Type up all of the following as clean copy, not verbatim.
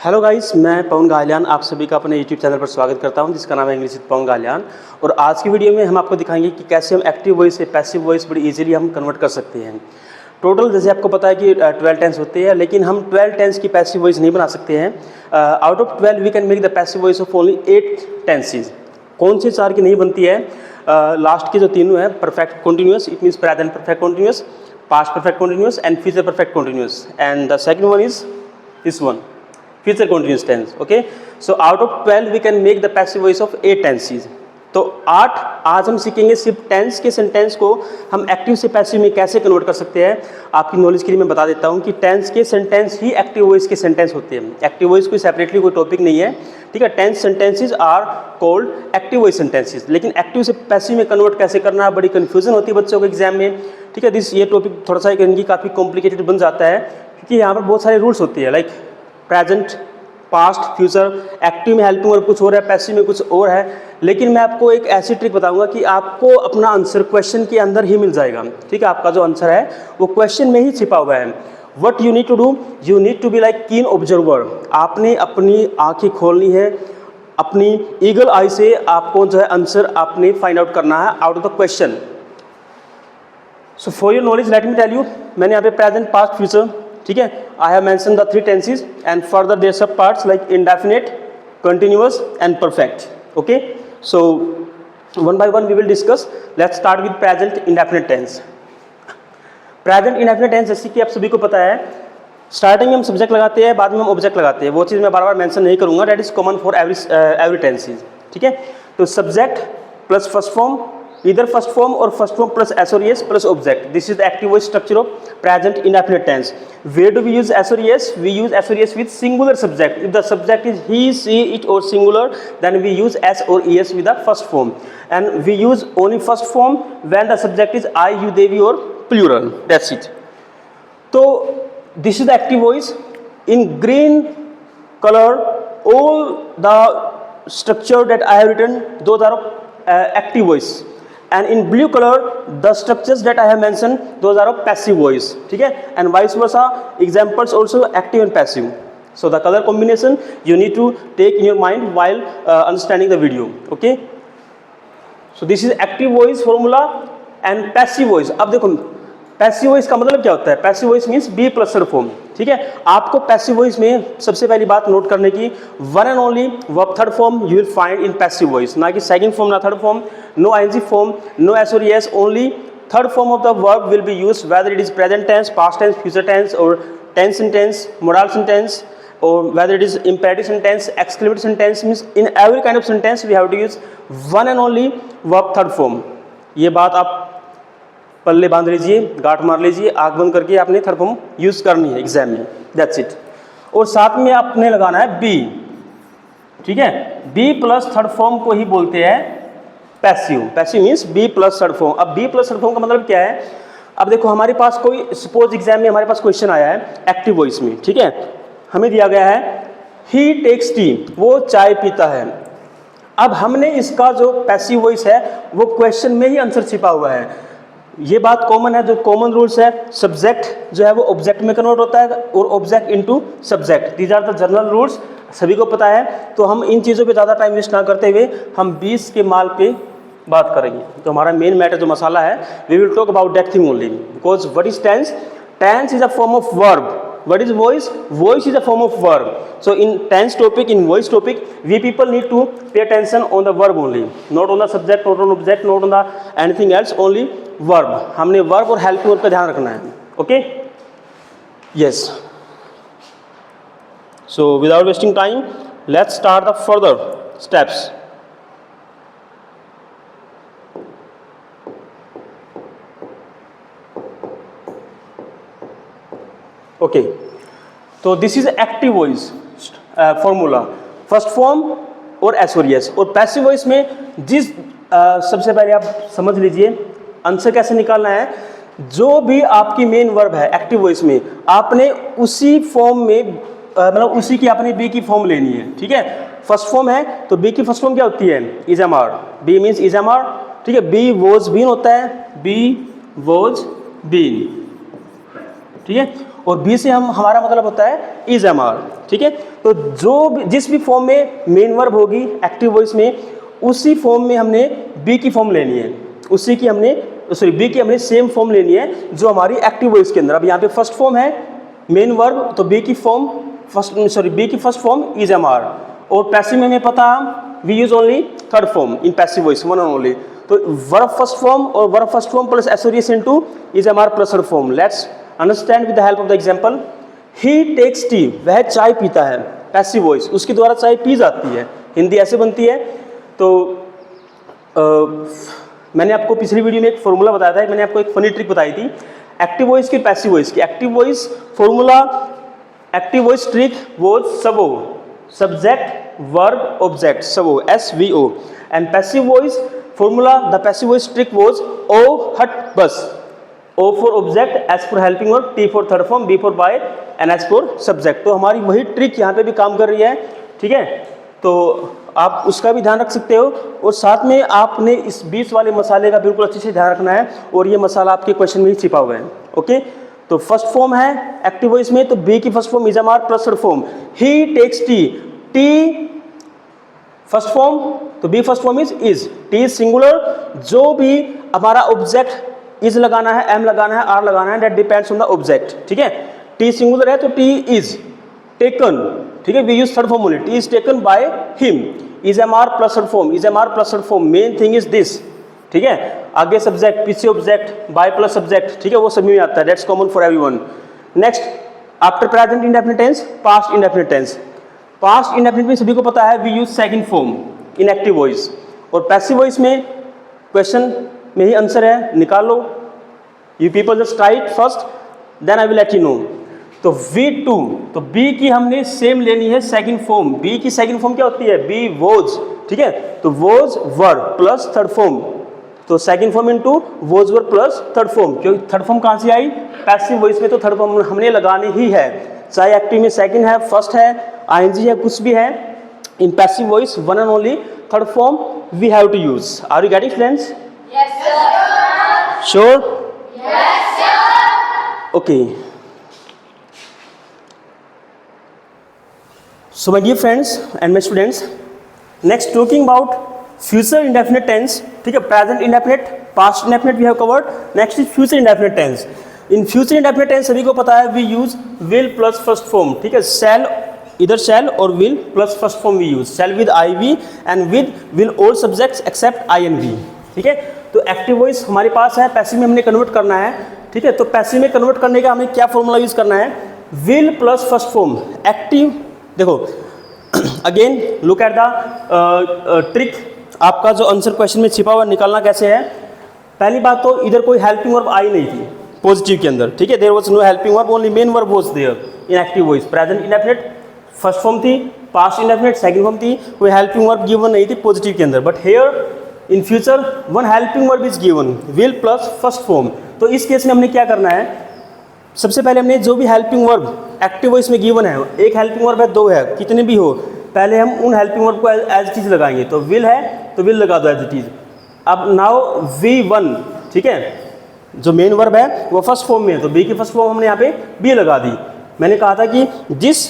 Hello guys, मैं पवन गालियान आप सभी का अपने यूट्यूब चैनल पर स्वागत करता हूं जिसका नाम है इंग्लिश विद पवन गालियान। और आज की वीडियो में हम आपको दिखाएंगे कि कैसे हम एक्टिव वॉइस से पैसिव वॉइस बड़ी इजीली हम कन्वर्ट कर सकते हैं। टोटल जैसे आपको पता है कि 12 टेंस होते हैं, लेकिन हम 12 टेंस की पैसिव वॉइस नहीं बना सकते हैं। Out of 12 we can make the passive voice of only 8 tenses. कौन से 4 की नहीं बनती है? लास्ट के जो तीनों है perfect continuous, it means present perfect continuous, past perfect continuous and future perfect continuous, and the second one is this one, future continuous tense. Okay, so out of 12 we can make the passive voice of 8 tenses. तो 8 आज हम सीखेंगे सिर्फ tense के sentence को हम active से passive में कैसे कन्वर्ट कर सकते हैं। आपकी नॉलेज के लिए मैं बता देता हूँ कि टेंस के सेंटेंस ही एक्टिव वॉइस के सेंटेंस होते हैं। एक्टिव वॉइस कोई सेपरेटली कोई टॉपिक नहीं है, ठीक है। Tense sentences are called active voice sentences. लेकिन एक्टिव से पैसिव में कन्वर्ट कैसे करना, बड़ी कन्फ्यूजन होती है बच्चों को एग्जाम में, ठीक है। ये टॉपिक थोड़ा सा इनकी काफ़ी कॉम्प्लिकेटेड बन जाता है क्योंकि यहाँ पर बहुत सारे रूल्स होती है, like present, past, future. Active में हेल्पिंग वर्ब कुछ और है, पैसिव में कुछ और है। लेकिन मैं आपको एक ऐसी ट्रिक बताऊंगा कि आपको अपना आंसर क्वेश्चन के अंदर ही मिल जाएगा, ठीक है। आपका जो आंसर है वो क्वेश्चन में ही छिपा हुआ है। What you need to do, you need to be like keen observer. आपने अपनी आंखें खोलनी है, अपनी ईगल आई से आपको जो है आंसर आपने फाइंड आउट करना है out of the question. So for your knowledge let me tell you, मैंने यहाँ पे प्रेजेंट, पास्ट, फ्यूचर, ठीक है, I have mentioned the 3 tenses and further their sub parts like indefinite, continuous and perfect. Okay, so one by one we will discuss. Let's start with present indefinite tense. Present indefinite tense जैसे कि आप सभी को पता है, starting में हम subject लगाते हैं, बाद में हम ऑब्जेक्ट लगाते हैं। वो चीज़ मैं बार बार मेंशन नहीं करूँगा, that is common for every tenses, ठीक है। तो subject plus first form, either first form or first form plus s or es plus object. This is the active voice structure of present indefinite tense. Where do we use s or es? We use s or es with singular subject. If the subject is he, she, it or singular, then we use s or es with the first form. And we use only first form when the subject is I, you, they, we or plural. That's it. So this is the active voice. In green color, all the structure that I have written, those are active voice. And in blue color, the structures that I have mentioned, those are of passive voice, ठीक है। And vice versa, examples also active and passive. So the color combination you need to take in your mind while understanding the video. Okay. So this is active voice formula and passive voice. अब देखो passive voice का मतलब क्या होता है? Passive voice means be plus third form, ठीक है। आपको पैसिव वॉइस में सबसे पहली बात नोट करने की, one and only verb third form you will find in passive voice, ना कि सेकंड फॉर्म, ना third form, no ING form, no S और S, only third form of the verb will be used whether it is present tense, past tense, future tense और tense in tense, modal sentence, or whether it is imperative sentence, exclamatory sentence, means in every kind of sentence we have to use one and only verb third form. ये बात आप पल्ले बांध लीजिए, गांठ मार लीजिए, आँख बंद करके आपने थर्ड फॉर्म यूज करनी है एग्जाम में, दैट्स इट। और साथ में आपने लगाना है बी, ठीक है। बी प्लस थर्ड फॉर्म को ही बोलते हैं passive. Passive means be plus third form. अब बी प्लस थर्ड फॉर्म का मतलब क्या है? अब देखो हमारे पास कोई सपोज एग्जाम में हमारे पास क्वेश्चन आया है एक्टिव वॉइस में, ठीक है। हमें दिया गया है ही टेक्स टी, वो चाय पीता है। अब हमने इसका जो पैसिव वॉइस है वो क्वेश्चन में ही आंसर छिपा हुआ है। ये बात कॉमन है, जो कॉमन रूल्स है, सब्जेक्ट जो है वो ऑब्जेक्ट में कन्वर्ट होता है और object into subject, these are the general rules, सभी को पता है। तो हम इन चीज़ों पे ज़्यादा टाइम वेस्ट ना करते हुए हम 20 के माल पे बात करेंगे। तो हमारा मेन मैटर जो मसाला है, we will talk about that thing only, because what is tense? Tense is a form of verb. What is voice? Voice is a form of verb. So in tense topic, in voice topic, we people need to pay attention on the verb only, not on the subject, not on object, not on the anything else, only verb. हमने verb और helping verb का ध्यान रखना है, okay? Yes. So without wasting time, let's start the further steps. Okay, तो this is active voice formula, first form और S और S. और पैसिव वॉइस में जिस सबसे पहले आप समझ लीजिए आंसर कैसे निकालना है। जो भी आपकी मेन वर्ब है एक्टिव वॉइस में, आपने उसी फॉर्म में मतलब उसी की आपने बी की फॉर्म लेनी है, ठीक है। फर्स्ट फॉर्म है तो बी की फर्स्ट फॉर्म क्या होती है? Is am are, be means is am are, ठीक है। बी वॉज बीन होता है, बी वॉज बीन, ठीक है। और बी से हमारा मतलब होता है इज एम आर, ठीक है। तो जिस भी फॉर्म में मेन वर्ब होगी एक्टिव वॉइस में, उसी फॉर्म में हमने बी की फॉर्म लेनी है, बी की हमने सेम फॉर्म लेनी है जो हमारी एक्टिव वॉइस के अंदर। अब यहाँ पे फर्स्ट फॉर्म है मेन वर्ब, तो बी की first form is am are, और पैसिव में हमें पता we use only third form in passive voice, one and only. तो वर्ब फर्स्ट फॉर्म और verb first form plus associates into is am are plus third form. Let's understand with the help of the example. He takes tea, वह चाय पीता है, passive voice, उसके द्वारा चाय P जाती है, हिंदी ऐसे बनती है। तो मैंने आपको पिछली वीडियो में एक फॉर्मूला बताया था, मैंने आपको एक फनी ट्रिक बताई थी एक्टिव वॉइस की पैसिव वॉइस की। Active voice formula, active voice trick was सबो, सब्जेक्ट वर्ब ऑब्जेक्ट, सबो SVO, and passive voice formula, the passive voice trick was ओ हट बस, O for object, S for helping verb, T for third form, B for by and S for subject. तो हमारी वही trick यहाँ पे भी काम कर रही है, ठीक है। तो आप उसका भी ध्यान रख सकते हो, और साथ में आपने इस 20 वाले मसाले का बिल्कुल अच्छे से ध्यान रखना है, और ये मसाला आपके क्वेश्चन में ही छिपा हुआ है, ओके। तो फर्स्ट फॉर्म है एक्टिव वॉइस में, तो बी की first form is am are plus third form, he takes tea, tea first form, तो B first form is, tea is singular, जो भी हमारा ऑब्जेक्ट इज लगाना है, एम लगाना है, आर लगाना है, that depends on the object, ठीक है। टी सिंगुलर है तो टी इज टेकन, ठीक है, we use third form only, tea is taken by him, is am are plus third form, is am are plus third form, main thing is this, ठीक है। आगे subject, पीछे object, bye plus subject, ठीक है, वो सभी में आता है, that's common for everyone. Next, after present indefinite tense, past indefinite tense. Past indefinite में सभी को पता है we use second form in active voice, और पैसिव वॉइस में क्वेश्चन में ही आंसर है, निकाल लो। You people just write first, then I will let you know. तो V2, तो B की हमने सेम लेनी है सेकंड फॉर्म। B की सेकंड फॉर्म क्या होती है? B वॉज, ठीक है। तो was were plus third form, तो second form into was were plus third form, क्योंकि थर्ड फॉर्म कहाँ से आई? पैसिव वॉइस में तो थर्ड फॉर्म हमने लगानी ही है, चाहे एक्टिव में सेकंड है, फर्स्ट है, ING है, कुछ भी है। In passive voice one and only third form we have to use. Are you getting friends? Yes, sir. Sure? Yes, sir. Okay. So my dear friends and my students, next talking about future indefinite tense, ठीक है, present indefinite, past indefinite we have covered, next is future indefinite tense. In future indefinite tense सभी को पता है we use will plus first form, ठीक है, shall, either shall or will plus first form we use, shall with IV and with will all subjects except INV, ठीक है। तो active voice हमारे पास है, पैसिव में हमने कन्वर्ट करना है, ठीक है। तो पैसिव में कन्वर्ट करने का हमें क्या फॉर्मूला यूज करना है? Will plus first form, active, देखो again look at the trick, आपका जो आंसर क्वेश्चन में छिपा हुआ निकालना कैसे है। पहली बात तो इधर कोई हेल्पिंग वर्ब आई नहीं थी पॉजिटिव के अंदर, ठीक है, there was no helping verb, only main verb was there in active voice. Present indefinite first form थी, पास्ट इंडेफिनिट सेकंड फॉर्म थी, कोई हेल्पिंग वर्ब गिवन नहीं थी पॉजिटिव के अंदर। But here in future one helping verb is given, will plus first form. तो इस case में हमने क्या करना है? सबसे पहले हमने जो भी हेल्पिंग वर्ब एक्टिव वॉइस में गिवन है, एक हेल्पिंग वर्ब है, दो है, कितने भी हो, पहले हम उन हेल्पिंग वर्ब को एज इट इज लगाएंगे। तो विल है तो विल लगा दो एज इट इज। अब नाउ V1, ठीक है, जो मेन वर्ब है वो फर्स्ट फॉर्म में है, तो बी की फर्स्ट फॉर्म हमने यहाँ पे बी लगा दी। मैंने कहा था कि जिस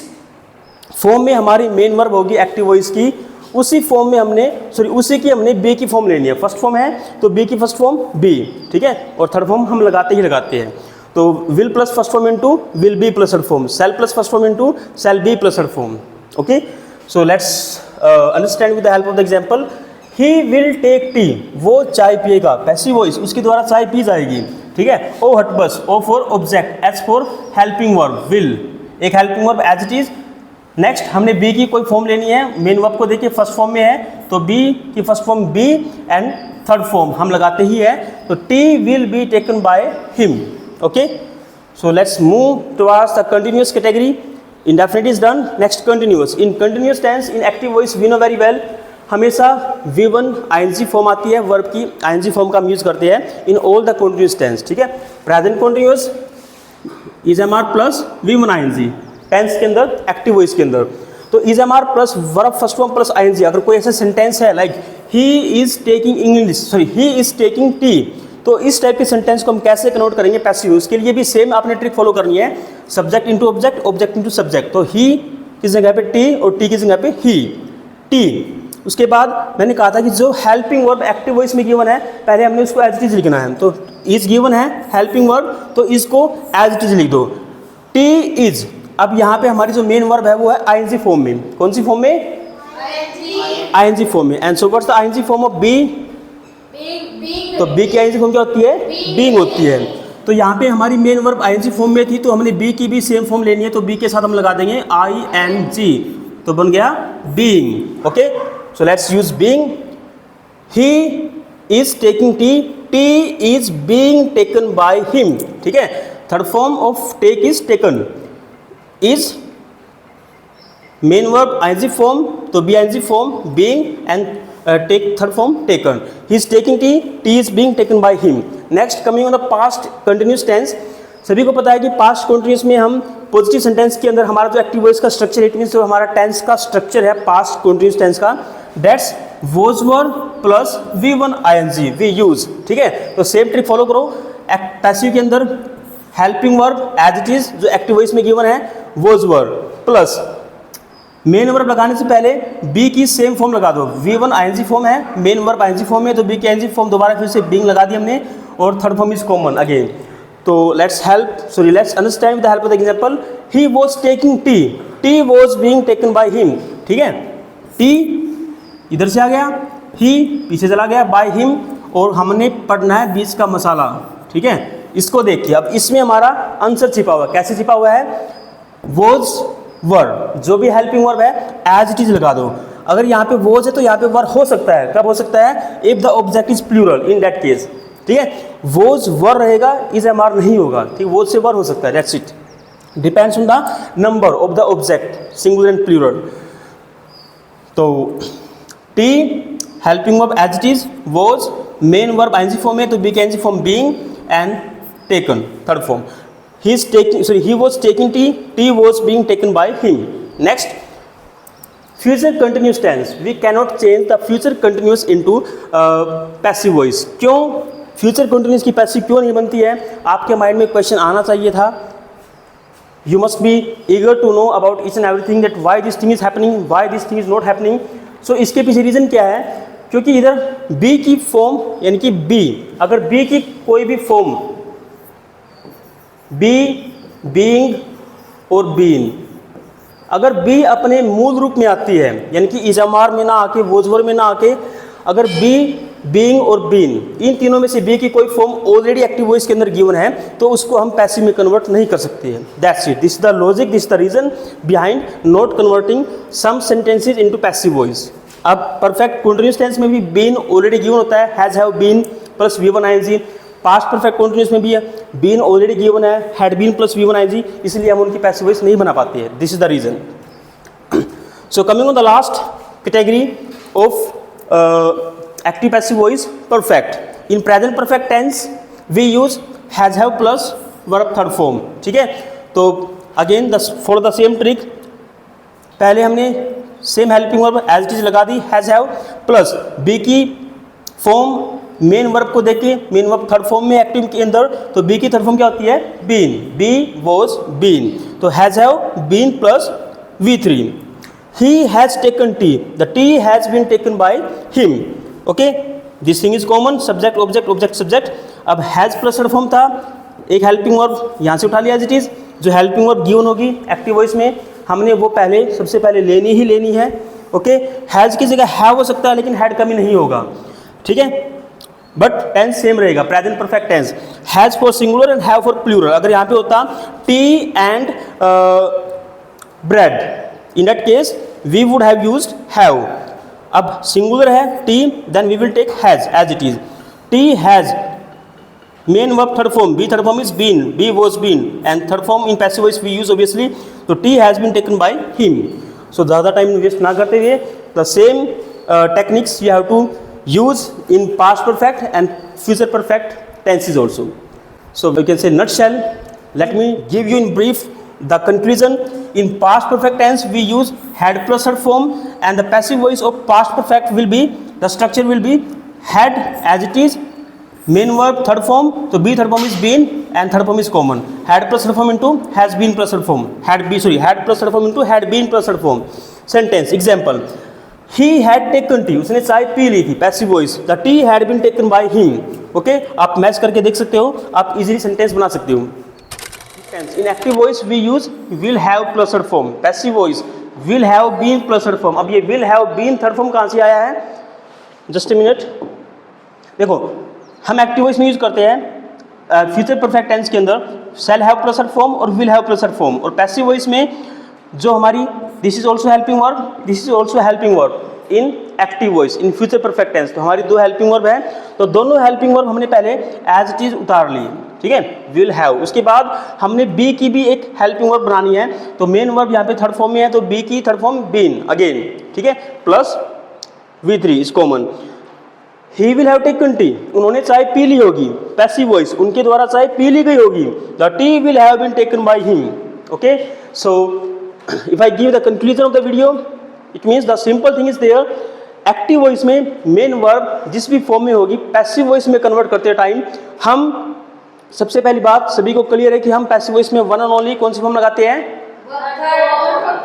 फॉर्म में हमारी मेन वर्ब होगी एक्टिव वॉइस की, उसी फॉर्म में उसी की हमने बी की फॉर्म लेनी है। फर्स्ट फॉर्म है तो बी की फर्स्ट फॉर्म बी, ठीक है, और थर्ड फॉर्म हम लगाते हैं। तो will plus first form into will be plus third form, shall plus first form into shall be plus third form. Okay, so let's understand with the help of the example. He will take tea, वो चाय पिएगा, passive voice, उसके द्वारा चाय P जाएगी, ठीक है। ओ हट बस, O for object, H for helping verb, will एक helping verb as it is. Next हमने बी की कोई फॉर्म लेनी है, मेन वर्ब को देखिए फर्स्ट फॉर्म में है, तो बी की first form be and third form हम लगाते ही है, तो tea will be taken by him. Okay, so let's move towards the continuous category. Indefinite is done, next continuous. In continuous tense in active voice we know very well, हमेशा V1 ING form आती है, verb की ING form का हम use करते हैं in all the continuous tense, ठीक है। Present continuous is am are plus V1 ING tense के अंदर, एक्टिव वॉइस के अंदर। तो is am are plus verb first form plus ING। अगर कोई ऐसा सेंटेंस है like he is taking English, sorry he is taking tea, तो इस टाइप के सेंटेंस को हम कैसे कन्वर्ट करेंगे पैसिव वॉइस, के लिए भी सेम आपने ट्रिक फॉलो करनी है, subject into object, object into subject. तो ही किस जगह पे टी और टी किस जगह पे ही, टी। उसके बाद मैंने कहा था कि जो हेल्पिंग वर्ब एक्टिव वॉइस में गिवन है, पहले हमने उसको एज इट इज लिखना है। तो इज गिवन है हेल्पिंग वर्ब, तो इसको एज इट इज लिख दो, टी इज। अब यहाँ पे हमारी जो मेन वर्ब है वो है आईएनजी फॉर्म में। कौन सी फॉर्म में? आईएनजी फॉर्म में। And so what's the ING form of be? तो बी की आईएनजी फॉर्म क्या होती है? बीइंग होती है। तो यहाँ पे हमारी मेन वर्ब आईएनजी फॉर्म में थी, तो हमने बी की भी सेम फॉर्म लेनी है, तो बी के साथ हम लगा देंगे आईएनजी, तो बन गया being. Okay, so let's use being. He is taking tea, tea is being taken by him. ठीक है, third form of take is taken. Is main verb ING form, तो B ING form being, and take third form taken. He is taking tea, tea is being taken by him. Next coming on the past continuous tense. सभी को पता है कि past continuous में हम positive sentence के अंदर हमारा जो एक्टिव वॉइस का स्ट्रक्चर, इट मींस जो हमारा टेंस का स्ट्रक्चर है पास्ट कंटिन्यूस टेंस का, that's was were plus V1 ING we use. ठीक है, तो सेम ट्रिक फॉलो करो। पैसिव के अंदर helping verb as it is जो एक्टिव वॉइस में गिवन है was were plus main verb लगाने से पहले बी की सेम फॉर्म लगा दो। V1 ING फॉर्म है, मेन वर्ब ING फॉर्म है, तो बी की ING फॉर्म दोबारा फिर से बीइंग लगा दी हमने, और third form is common again. तो let's understand with the help of the example. He was taking tea, tea was being taken by him. ठीक है, टी इधर से आ गया, ही पीछे चला गया, बाय हिम, और हमने पढ़ना है बीच का मसाला। ठीक है, इसको देखिए। अब इसमें हमारा आंसर छिपा हुआ है। कैसे छिपा हुआ है? वॉज वर्ब, जो भी हेल्पिंग वर्ब है एज इट इज लगा दो। अगर यहाँ पे वॉज है तो यहाँ पे वर्ब हो सकता है। कब हो सकता है? If the object is plural, in that case. ठीक है, वॉज वर्ब रहेगा, इज एमआर नहीं होगा। ठीक, वॉज से वर्ब हो सकता है, that's it. Depends on the number of the object, singular and plural. तो the helping verb as it is, was main verb ING form है, तो बी के ING form being, and taken third form. He was taking tea, tea was being taken by him. Next, future continuous tense. We cannot change the future continuous into passive voice. क्यों future continuous की passive क्यों नहीं बनती है? आपके mind में question आना चाहिए था। You must be eager to know about each and everything, that why this thing is happening, why this thing is not happening. So इसके पीछे रीज़न क्या है? क्योंकि इधर B की फॉर्म, यानी कि B, अगर B की कोई भी फॉर्म बी, बीइंग और बीन, अगर बी अपने मूल रूप में आती है, यानी कि इजमार में ना आके, वोजवर में ना आके, अगर बी, बीइंग और बीन, इन तीनों में से बी की कोई फॉर्म ऑलरेडी एक्टिव वॉइस के अंदर गिवन है, तो उसको हम पैसिव में कन्वर्ट नहीं कर सकते हैं। That's it, this is the logic, this is the reason behind not converting some sentences into passive voice. अब परफेक्ट कंटिन्यूअस टेंस में भी बीन ऑलरेडी गिवन होता है, has, have, been plus V1 ING। Past perfect continuous में भी है, been already given है, had been plus V1 ING, इसलिए हम उनकी पैसिव वॉइस नहीं बना पाते हैं। This is the reason. So coming on the last category of active passive voice, perfect. In present perfect tense we use has, have plus verb third form. ठीक है, तो again for the same trick, पहले हमने same helping verb as it is लगा दी, has, have plus be की form main verb को देख के, मेन वर्ब थर्ड फॉर्म में एक्टिव के अंदर, तो बी की थर्ड फॉर्म क्या होती है? बीन, बी वॉज बीन, तो has, have, been plus V3। He has taken tea, the tea has been taken by him. Okay, this thing is common, subject object, object subject. अब has plus third form था, एक helping verb यहाँ से उठा लिया as it is. जो helping verb given होगी active voice में, हमने वो पहले सबसे पहले लेनी ही लेनी है। ओके, हैज की जगह हैव हो सकता है, लेकिन हैड कमी नहीं होगा। ठीक है, बट टेंस सेम रहेगा, present perfect tense. Has for singular and have for plural. अगर यहाँ पे होता tea and bread, in that case we would have used have. अब सिंगुलर है tea, then we will take has as it is. Tea has, main verb third form, be third form is been, be was been, and third form in passive voice we use obviously, तो T has been taken by him. So ज़्यादा time waste ना करते हुए, the same techniques you have to use in past perfect and future perfect tenses also. So we can say nutshell, let me give you in brief the conclusion. In past perfect tense we use had plus third form, and the passive voice of past perfect will be, the structure will be had as it is, main verb third form, तो B third form is been and third form is common. Had plus third form into has been plus third form, had plus third form into had been plus third form. Sentence example, he had taken tea, उसने चाय पी ली थी, passive voice. The tea had been taken by him. Okay, आप match करके देख सकते हो, आप इजीली सेंटेंस बना सकते हो. In active voice we use will have plus third form. Passive voice will have been plus third form. अब ये will have been third form कहाँ से आया है? Just a minute. देखो, हम एक्टिव वॉइस में यूज करते हैं फ्यूचर परफेक्ट टेंस के अंदर shall have plus third form और will have plus third form. और पैसिव वॉइस में जो हमारी this is also helping verb, this is also helping verb in active voice in future perfect tense. तो हमारी दो हेल्पिंग वर्ब हैं, तो दोनों हेल्पिंग वर्ब हमने पहले एज इट इज उतार ली. ठीक है, विल हैव. उसके बाद हमने बी की भी एक हेल्पिंग वर्ब बनानी है, तो मेन वर्ब यहाँ पे थर्ड फॉर्म में है, तो बी की थर्ड फॉर्म बीन अगेन. ठीक है, plus V3 is common. He will have taken tea, उन्होंने चाय पी ली होगी. पैसिव वॉइस, उनके द्वारा चाय पी ली गई होगी. The tea will have been taken by him. Okay, so if I give the conclusion of the video, it means the simple thing is there. Active voice में मेन वर्ब जिस भी फॉर्म में होगी, पैसिव वॉइस में convert करते time हम सबसे पहली बात सभी को क्लियर है कि हम पैसिव वॉइस में वन एंड ओनली कौन सी फॉर्म लगाते हैं?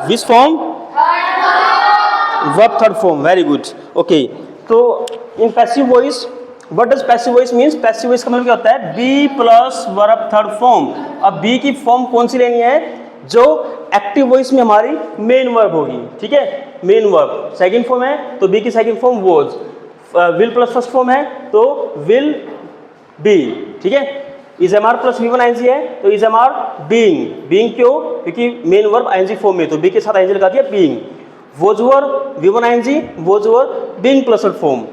Which form? Verb third form. Very good. Okay, तो in passive voice what does passive voice means? Passive voice का मतलब क्या होता है? B plus verb third form. अब बी की फॉर्म कौन सी लेनी है? जो एक्टिव वॉइस में हमारी मेन वर्ब होगी. ठीक है, मेन वर्ब सेकंड फॉर्म है तो बी की second form was. Will plus first form है तो विल बी. ठीक है, is am are plus V one ING है तो is am are being. Being क्यों? क्योंकि मेन वर्ब आईएनजी फॉर्म में, तो बी के साथ आईएनजी लगा दिया being. Was verb V one ING, was verb being plus third form.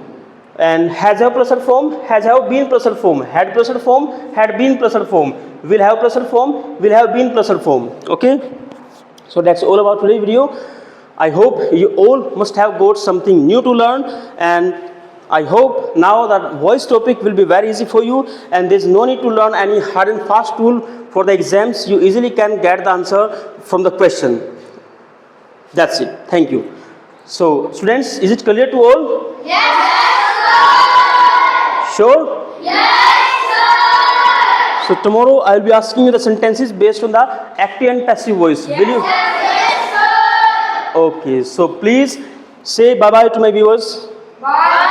And has have plus form, has have been plus form, had plus form, had been plus form, will have plus form, will have been plus form. Okay, so that's all about today's video. I hope you all must have got something new to learn, and I hope now that voice topic will be very easy for you, and there's no need to learn any hard and fast tool for the exams. You easily can get the answer from the question. That's it. Thank you. So students, is it clear to all? Yes. Sure? Yes, sir. So tomorrow I will be asking you the sentences based on the active and passive voice. Will you? Yes, sir. Okay. So please say bye bye to my viewers. Bye.